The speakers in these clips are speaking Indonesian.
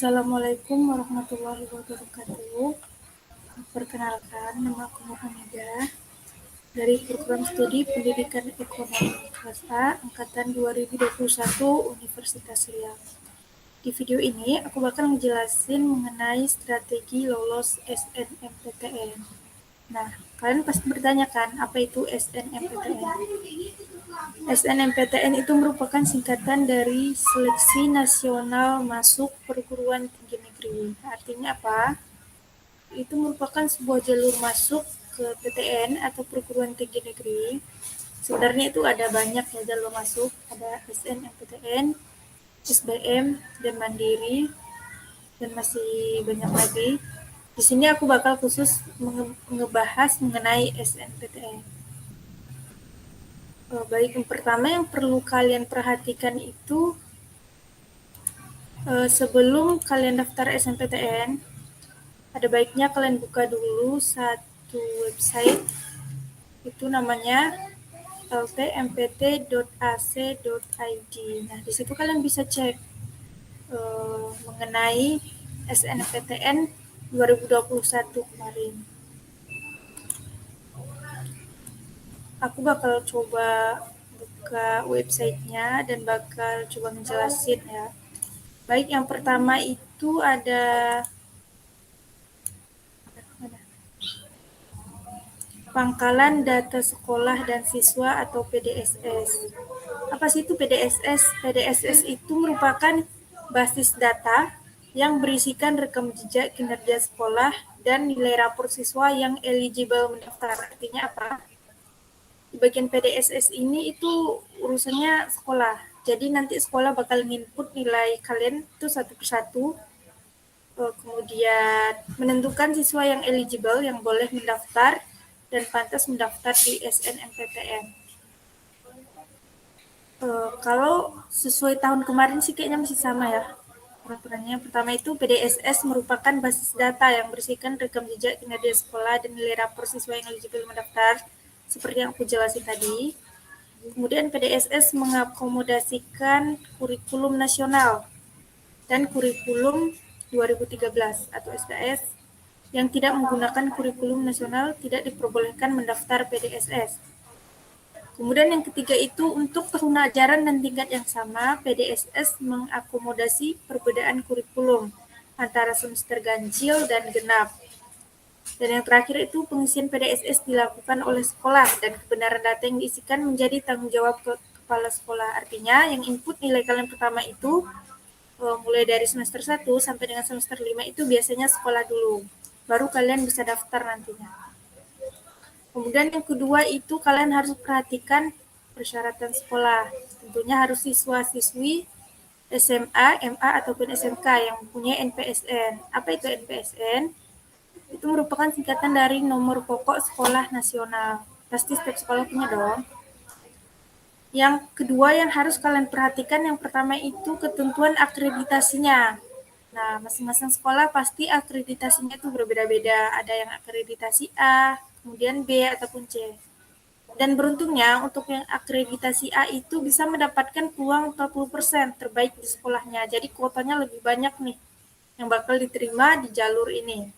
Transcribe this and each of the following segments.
Assalamualaikum warahmatullahi wabarakatuh. Perkenalkan, nama aku Muhammadah dari program studi Pendidikan Ekonomi kelas A angkatan 2021 Universitas Riau. Di video ini aku bakal ngejelasin mengenai strategi lolos SNMPTN. Nah, kalian pasti bertanya kan, apa itu SNMPTN? SNMPTN itu merupakan singkatan dari Seleksi Nasional Masuk Perguruan Tinggi Negeri. Artinya apa? Itu merupakan sebuah jalur masuk ke PTN atau perguruan tinggi negeri. Sebenarnya itu ada banyak ya jalur masuk, ada SNMPTN, SBM, dan Mandiri, dan masih banyak lagi. Di sini aku bakal khusus ngebahas mengenai SNMPTN. Baik, yang pertama yang perlu kalian perhatikan itu sebelum kalian daftar SNMPTN, ada baiknya kalian buka dulu satu website, itu namanya ltmpt.ac.id. Nah, di situ kalian bisa cek mengenai SNMPTN 2021 kemarin. Aku bakal coba buka websitenya dan bakal coba ngejelasin ya. Baik, yang pertama itu ada Pangkalan Data Sekolah dan Siswa atau PDSS. Apa sih itu PDSS? PDSS itu merupakan basis data yang berisikan rekam jejak kinerja sekolah dan nilai rapor siswa yang eligible mendaftar. Artinya apa? Di bagian PDSS ini itu urusannya sekolah. Jadi nanti sekolah bakal input nilai kalian itu satu persatu, kemudian menentukan siswa yang eligible yang boleh mendaftar dan pantas mendaftar di SNMPTN. Kalau sesuai tahun kemarin sih kayaknya masih sama ya peraturannya. Pertama itu PDSS merupakan basis data yang berisikan rekam jejak kinerja sekolah dan nilai rapor siswa yang eligible mendaftar, seperti yang aku jelasin tadi. Kemudian PDSS mengakomodasikan kurikulum nasional dan kurikulum 2013 atau SKS yang tidak menggunakan kurikulum nasional tidak diperbolehkan mendaftar PDSS. Kemudian yang ketiga itu untuk tahun ajaran dan tingkat yang sama, PDSS mengakomodasi perbedaan kurikulum antara semester ganjil dan genap. Dan yang terakhir itu pengisian PDSS dilakukan oleh sekolah dan kebenaran data yang diisikan menjadi tanggung jawab kepala sekolah. Artinya yang input nilai kalian pertama itu mulai dari semester 1 sampai dengan semester 5 itu biasanya sekolah dulu. Baru kalian bisa daftar nantinya. Kemudian yang kedua itu kalian harus perhatikan persyaratan sekolah. Tentunya harus siswa-siswi SMA, MA, ataupun SMK yang mempunyai NPSN. Apa itu NPSN? Itu merupakan singkatan dari nomor pokok sekolah nasional. Pasti setiap sekolah punya dong. Yang kedua yang harus kalian perhatikan, yang pertama itu ketentuan akreditasinya. Nah, masing-masing sekolah pasti akreditasinya itu berbeda-beda. Ada yang akreditasi A, kemudian B, ataupun C. Dan beruntungnya untuk yang akreditasi A itu bisa mendapatkan peluang 40% terbaik di sekolahnya. Jadi kuotanya lebih banyak nih yang bakal diterima di jalur ini.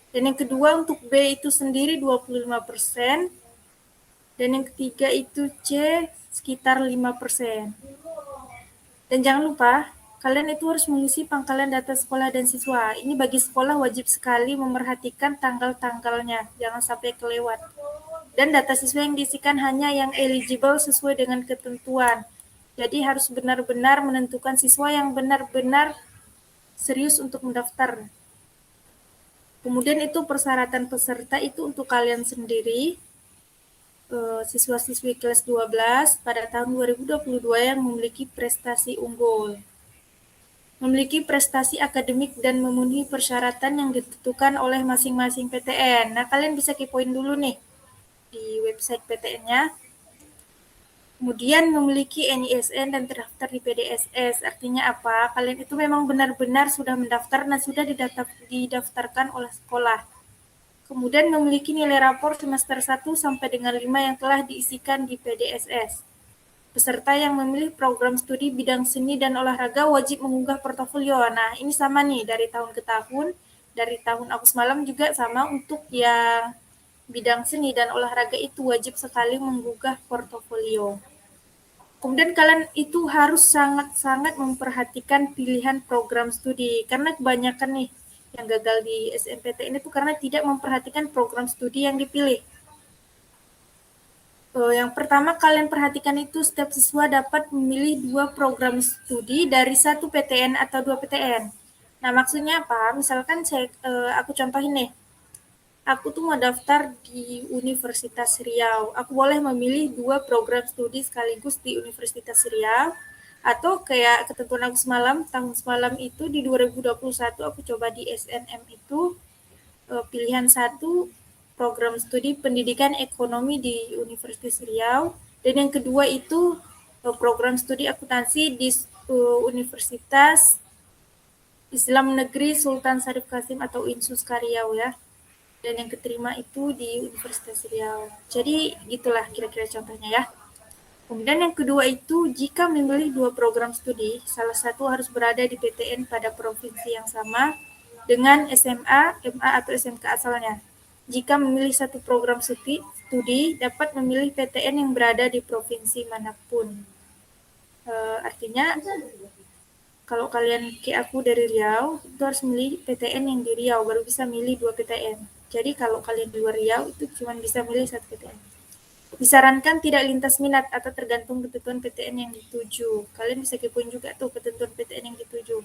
Dan yang kedua untuk B itu sendiri 25%. Dan yang ketiga itu C sekitar 5%. Dan jangan lupa, kalian itu harus mengisi pangkalan data sekolah dan siswa. Ini bagi sekolah wajib sekali memerhatikan tanggal-tanggalnya, jangan sampai kelewat. Dan data siswa yang diisikan hanya yang eligible sesuai dengan ketentuan. Jadi harus benar-benar menentukan siswa yang benar-benar serius untuk mendaftar. Kemudian itu persyaratan peserta itu untuk kalian sendiri, siswa-siswi kelas 12 pada tahun 2022 yang memiliki prestasi unggul, memiliki prestasi akademik dan memenuhi persyaratan yang ditentukan oleh masing-masing PTN. Nah, kalian bisa kepoin dulu nih di website PTN-nya. Kemudian memiliki NISN dan terdaftar di PDSS. Artinya apa? Kalian itu memang benar-benar sudah mendaftar dan sudah didaftarkan oleh sekolah. Kemudian memiliki nilai rapor semester 1 sampai dengan 5 yang telah diisikan di PDSS. Peserta yang memilih program studi bidang seni dan olahraga wajib mengunggah portofolio. Nah, ini sama nih dari tahun ke tahun. Dari tahun aku semalam juga sama untuk yang bidang seni dan olahraga itu wajib sekali mengunggah portofolio. Kemudian kalian itu harus sangat-sangat memperhatikan pilihan program studi. Karena kebanyakan nih yang gagal di SNMPTN itu karena tidak memperhatikan program studi yang dipilih. Yang pertama kalian perhatikan itu setiap siswa dapat memilih 2 program studi dari 1 PTN atau 2 PTN. Nah, maksudnya apa? Misalkan aku contohin nih, aku tuh mau daftar di Universitas Riau. Aku boleh memilih 2 program studi sekaligus di Universitas Riau, atau kayak ketentuan aku tahun semalam itu di 2021 aku coba di SNM itu, pilihan 1 program studi pendidikan ekonomi di Universitas Riau, dan yang kedua itu program studi akuntansi di Universitas Islam Negeri Sultan Syarif Kasim atau Insus Riau ya. Dan yang keterima itu di Universitas Riau. Jadi gitulah kira-kira contohnya ya. Kemudian yang kedua itu, jika memilih 2 program studi, salah satu harus berada di PTN pada provinsi yang sama dengan SMA, MA atau SMK asalnya. Jika memilih satu program studi, dapat memilih PTN yang berada di provinsi manapun. Artinya, kalau kalian kayak aku dari Riau, itu harus milih PTN yang di Riau, baru bisa milih 2 PTN. Jadi kalau kalian di luar Riau, itu cuma bisa milih 1 PTN. Disarankan tidak lintas minat atau tergantung ketentuan PTN yang dituju. Kalian bisa kepoin juga tuh ketentuan PTN yang dituju.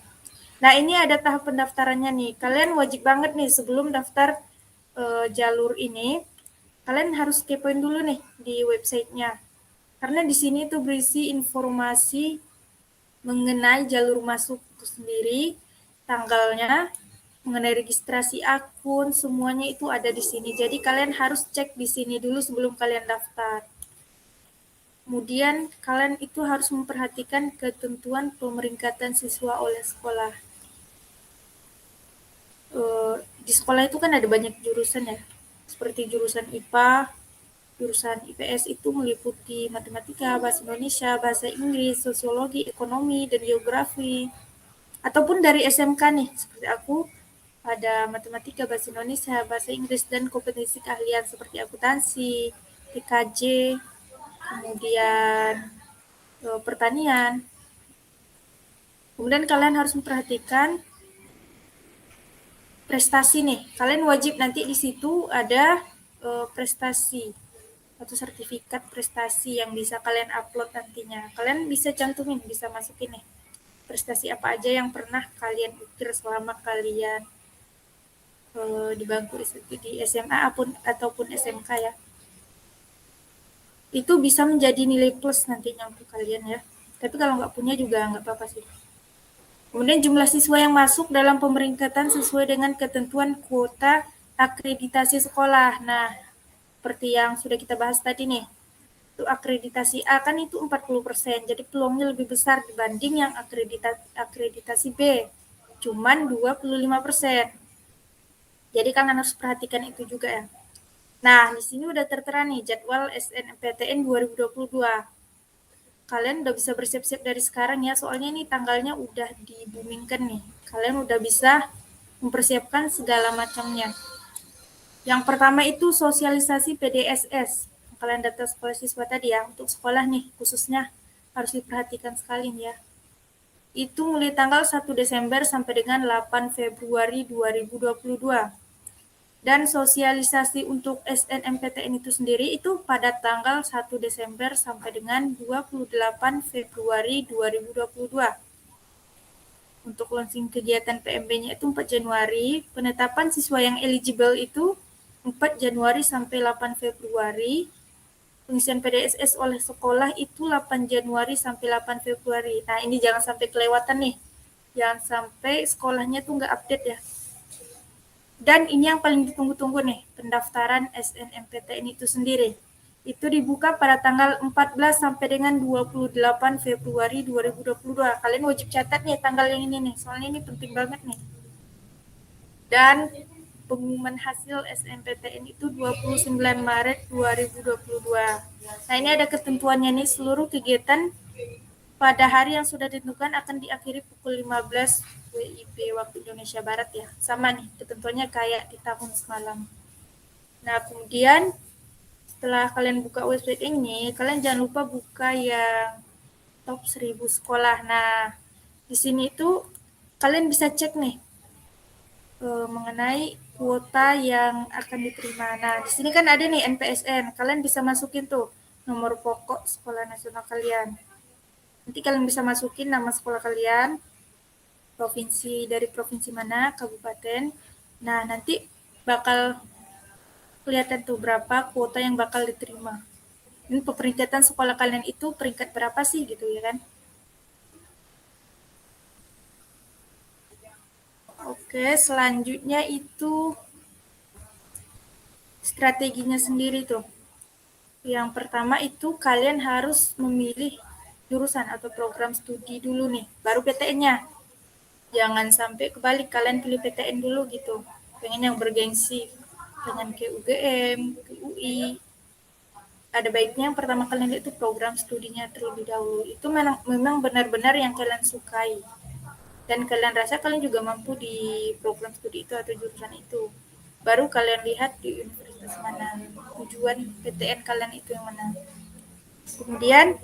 Nah, ini ada tahap pendaftarannya nih. Kalian wajib banget nih sebelum daftar jalur ini, kalian harus kepoin dulu nih di websitenya. Karena di sini tuh berisi informasi mengenai jalur masuk itu sendiri, tanggalnya, mengenai registrasi akun, semuanya itu ada di sini. Jadi kalian harus cek di sini dulu sebelum kalian daftar. Kemudian kalian itu harus memperhatikan ketentuan pemeringkatan siswa oleh sekolah. Di sekolah itu kan ada banyak jurusan ya, seperti jurusan IPA, jurusan IPS itu meliputi matematika, bahasa Indonesia, bahasa Inggris, sosiologi, ekonomi, dan geografi. Ataupun dari SMK nih, seperti aku, ada matematika, bahasa Indonesia, bahasa Inggris, dan kompetensi keahlian seperti akuntansi, TKJ, kemudian pertanian. Kemudian kalian harus memperhatikan prestasi nih. Kalian wajib nanti di situ ada prestasi atau sertifikat prestasi yang bisa kalian upload nantinya. Kalian bisa cantumin, bisa masukin nih prestasi apa aja yang pernah kalian ukir selama kalian di bangku di SMA ataupun SMK ya. Itu bisa menjadi nilai plus nantinya untuk kalian ya. Tapi kalau nggak punya juga nggak apa-apa sih. Kemudian jumlah siswa yang masuk dalam pemeringkatan sesuai dengan ketentuan kuota akreditasi sekolah. Nah, seperti yang sudah kita bahas tadi nih, untuk akreditasi A kan itu 40%, jadi peluangnya lebih besar dibanding yang akreditasi B, cuman 25%. Jadi kalian harus perhatikan itu juga ya. Nah, di sini udah tertera nih jadwal SNMPTN 2022. Kalian udah bisa bersiap-siap dari sekarang ya, soalnya ini tanggalnya udah dibumingkan nih. Kalian udah bisa mempersiapkan segala macamnya. Yang pertama itu sosialisasi PDSS. Kalian data sekolah siswa tadi ya, untuk sekolah nih khususnya harus diperhatikan sekali nih ya. Itu mulai tanggal 1 Desember sampai dengan 8 Februari 2022. Dan sosialisasi untuk SNMPTN itu sendiri itu pada tanggal 1 Desember sampai dengan 28 Februari 2022. Untuk launching kegiatan PMB-nya itu 4 Januari, penetapan siswa yang eligible itu 4 Januari sampai 8 Februari, pengisian PDSS oleh sekolah itu 8 Januari sampai 8 Februari. Nah, ini jangan sampai kelewatan nih. Jangan sampai sekolahnya tuh nggak update ya. Dan ini yang paling ditunggu-tunggu nih, pendaftaran SNMPTN itu sendiri. Itu dibuka pada tanggal 14 sampai dengan 28 Februari 2022. Kalian wajib catat nih tanggal yang ini nih, soalnya ini penting banget nih. Dan pengumuman hasil SNMPTN itu 29 Maret 2022. Nah, ini ada ketentuannya nih, seluruh kegiatan pada hari yang sudah ditentukan akan diakhiri pukul 15 WIB waktu Indonesia Barat ya. Sama nih ketentuannya kayak di tahun semalam. Nah, kemudian setelah kalian buka website ini, kalian jangan lupa buka yang top 1000 sekolah. Nah, di sini itu kalian bisa cek nih mengenai kuota yang akan diterima. Nah, di sini kan ada nih NPSN. Kalian bisa masukin tuh nomor pokok sekolah nasional kalian. Nanti kalian bisa masukin nama sekolah kalian, provinsi dari provinsi mana, kabupaten. Nah, nanti bakal kelihatan tuh berapa kuota yang bakal diterima. Ini peringkatan sekolah kalian itu peringkat berapa sih gitu ya kan? Oke, selanjutnya itu strateginya sendiri tuh. Yang pertama itu kalian harus memilih jurusan atau program studi dulu nih, baru PTN-nya. Jangan sampai kebalik, kalian pilih PTN dulu gitu. Pengen yang bergengsi, pengen ke UGM, ke UI. Ada baiknya yang pertama kalian lihat itu program studinya terlebih dahulu. Itu memang benar-benar yang kalian sukai. Dan kalian rasa kalian juga mampu di program studi itu atau jurusan itu. Baru kalian lihat di universitas mana, tujuan PTN kalian itu yang mana. Kemudian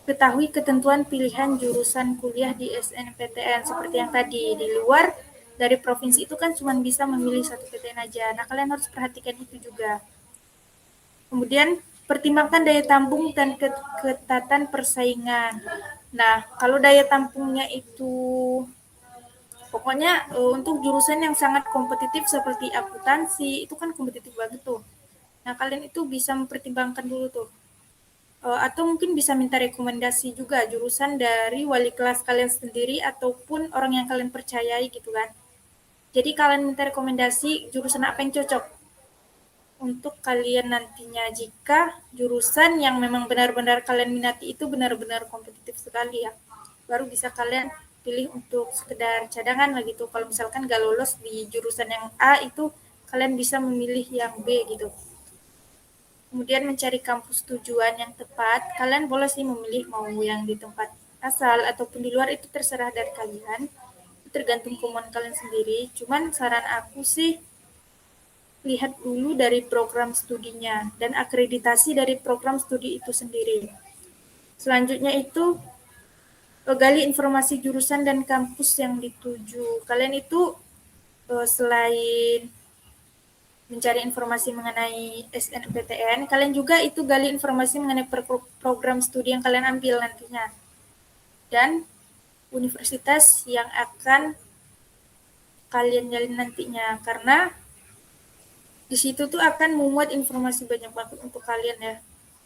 ketahui ketentuan pilihan jurusan kuliah di SNMPTN seperti yang tadi. Di luar dari provinsi itu kan cuma bisa memilih satu PTN aja. Nah, kalian harus perhatikan itu juga. Kemudian pertimbangkan daya tampung dan ketatan persaingan. Nah, kalau daya tampungnya itu pokoknya untuk jurusan yang sangat kompetitif seperti akuntansi itu kan kompetitif banget tuh. Nah, kalian itu bisa mempertimbangkan dulu tuh. Atau mungkin bisa minta rekomendasi juga jurusan dari wali kelas kalian sendiri ataupun orang yang kalian percayai gitu kan. Jadi kalian minta rekomendasi jurusan apa yang cocok untuk kalian nantinya jika jurusan yang memang benar-benar kalian minati itu benar-benar kompetitif sekali ya. Baru bisa kalian pilih untuk sekedar cadangan lah gitu. Kalau misalkan gak lolos di jurusan yang A itu kalian bisa memilih yang B gitu. Kemudian mencari kampus tujuan yang tepat, kalian boleh sih memilih mau yang di tempat asal ataupun di luar itu terserah dari kalian. Tergantung kemauan kalian sendiri. Cuman saran aku sih lihat dulu dari program studinya dan akreditasi dari program studi itu sendiri. Selanjutnya itu gali informasi jurusan dan kampus yang dituju. Kalian itu selain mencari informasi mengenai SNMPTN, kalian juga itu gali informasi mengenai program studi yang kalian ambil nantinya. Dan universitas yang akan kalian jalin nantinya. Karena di situ tuh akan memuat informasi banyak banget untuk kalian ya.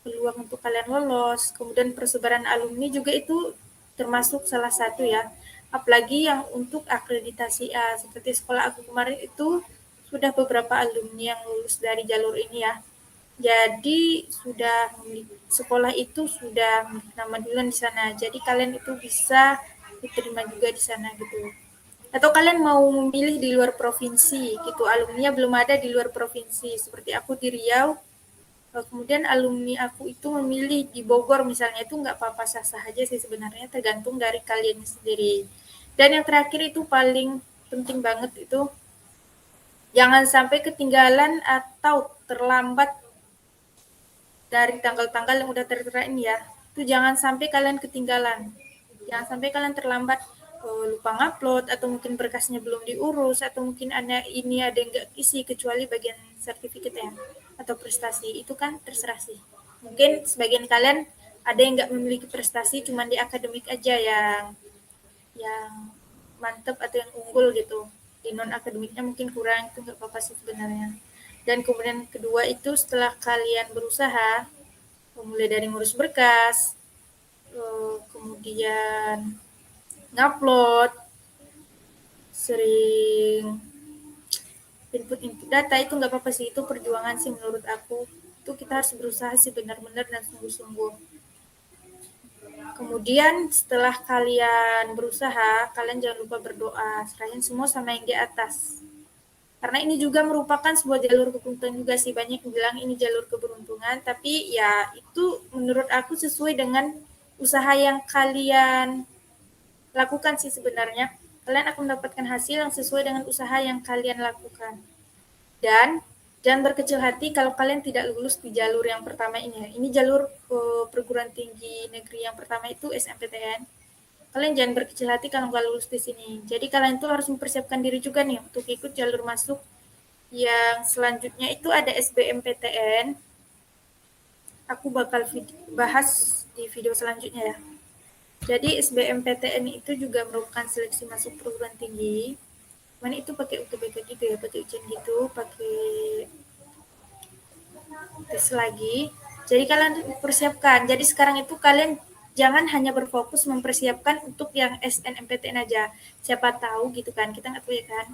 Peluang untuk kalian lolos, kemudian persebaran alumni juga itu termasuk salah satu ya. Apalagi yang untuk akreditasi A, seperti sekolah aku kemarin itu sudah beberapa alumni yang lulus dari jalur ini ya. Jadi sudah sekolah itu sudah nama duluan di sana. Jadi kalian itu bisa diterima juga di sana gitu. Atau kalian mau memilih di luar provinsi gitu, alumni belum ada di luar provinsi. Seperti aku di Riau, kemudian alumni aku itu memilih di Bogor misalnya, itu nggak apa-apa, sah-sah aja sih sebenarnya, tergantung dari kalian sendiri. Dan yang terakhir itu paling penting banget itu, jangan sampai ketinggalan atau terlambat dari tanggal-tanggal yang udah tertera ini ya. Itu jangan sampai kalian ketinggalan. Jangan sampai kalian terlambat lupa ngupload atau mungkin berkasnya belum diurus atau mungkin ada yang nggak isi kecuali bagian sertifikat ya atau prestasi itu kan terserah sih. Mungkin sebagian kalian ada yang nggak memiliki prestasi cuma di akademik aja yang mantep atau yang unggul gitu. Di non akademiknya mungkin kurang, itu nggak apa-apa sih sebenarnya. Dan kemudian kedua itu setelah kalian berusaha mulai dari ngurus berkas, kemudian ngupload, sering input data, itu nggak apa-apa sih, itu perjuangan sih menurut aku. Itu kita harus berusaha sih benar-benar dan sungguh-sungguh. Kemudian setelah kalian berusaha, kalian jangan lupa berdoa, serahin semua sama yang di atas. Karena ini juga merupakan sebuah jalur keberuntungan juga sih, banyak yang bilang ini jalur keberuntungan, tapi ya itu menurut aku sesuai dengan usaha yang kalian lakukan sih sebenarnya. Kalian akan mendapatkan hasil yang sesuai dengan usaha yang kalian lakukan. Dan jangan berkecil hati kalau kalian tidak lulus di jalur yang pertama ini. Ini jalur perguruan tinggi negeri yang pertama itu SNMPTN. Kalian jangan berkecil hati kalau nggak lulus di sini. Jadi kalian tuh harus mempersiapkan diri juga nih untuk ikut jalur masuk yang selanjutnya itu ada SBMPTN. Aku bakal bahas di video selanjutnya ya. Jadi SBMPTN itu juga merupakan seleksi masuk perguruan tinggi. Mana itu pakai UTBK gitu ya, pakai ujian gitu, pakai tes lagi. Jadi kalian persiapkan. Jadi sekarang itu kalian jangan hanya berfokus mempersiapkan untuk yang SNMPTN aja. Siapa tahu gitu kan, kita nggak tahu ya kan.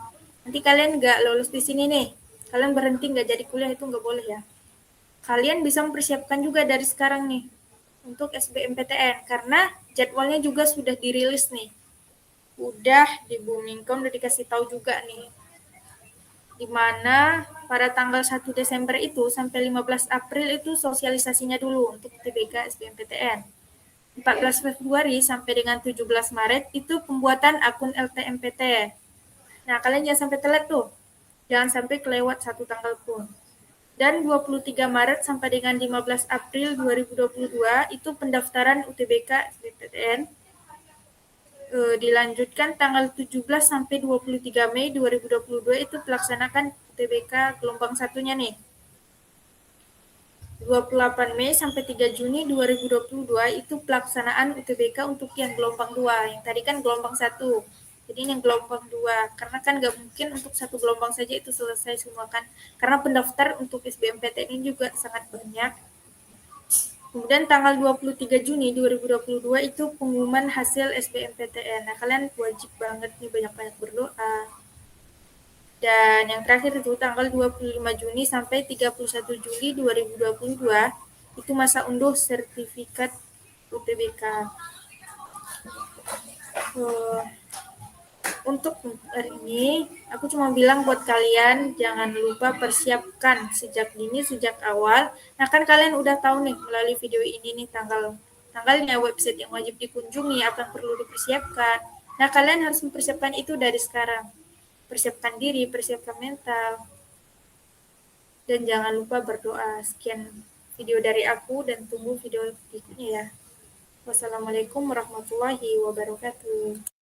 Nanti kalian nggak lulus di sini nih, kalian berhenti nggak jadi kuliah itu nggak boleh ya. Kalian bisa mempersiapkan juga dari sekarang nih untuk SBMPTN karena jadwalnya juga sudah dirilis nih. Udah di Bumingkom udah dikasih tahu juga nih di mana pada tanggal 1 Desember itu sampai 15 April itu sosialisasinya dulu untuk TBK SBMPTN. 14 Februari sampai dengan 17 Maret itu pembuatan akun LTMPT. Nah, kalian jangan sampai telat tuh. Jangan sampai kelewat satu tanggal pun. Dan 23 Maret sampai dengan 15 April 2022 itu pendaftaran UTBK SBMPTN dilanjutkan tanggal 17 sampai 23 Mei 2022 itu pelaksanakan UTBK gelombang satunya nih. 28 Mei sampai 3 Juni 2022 itu pelaksanaan UTBK untuk yang gelombang 2. Yang tadi kan gelombang 1. Jadi ini yang gelombang 2. Karena kan nggak mungkin untuk satu gelombang saja itu selesai semua kan. Karena pendaftar untuk SBMPTN ini juga sangat banyak. Kemudian tanggal 23 Juni 2022 itu pengumuman hasil SBMPTN. Nah, kalian wajib banget nih banyak-banyak berdoa. Dan yang terakhir itu tanggal 25 Juni sampai 31 Juli 2022 itu masa unduh sertifikat UTBK. Untuk hari ini, aku cuma bilang buat kalian jangan lupa persiapkan sejak dini, sejak awal. Nah kan kalian udah tahu nih melalui video ini nih tanggalnya, website yang wajib dikunjungi, apa yang perlu dipersiapkan. Nah kalian harus mempersiapkan itu dari sekarang. Persiapkan diri, persiapkan mental. Dan jangan lupa berdoa. Sekian video dari aku dan tunggu video berikutnya ya. Wassalamualaikum warahmatullahi wabarakatuh.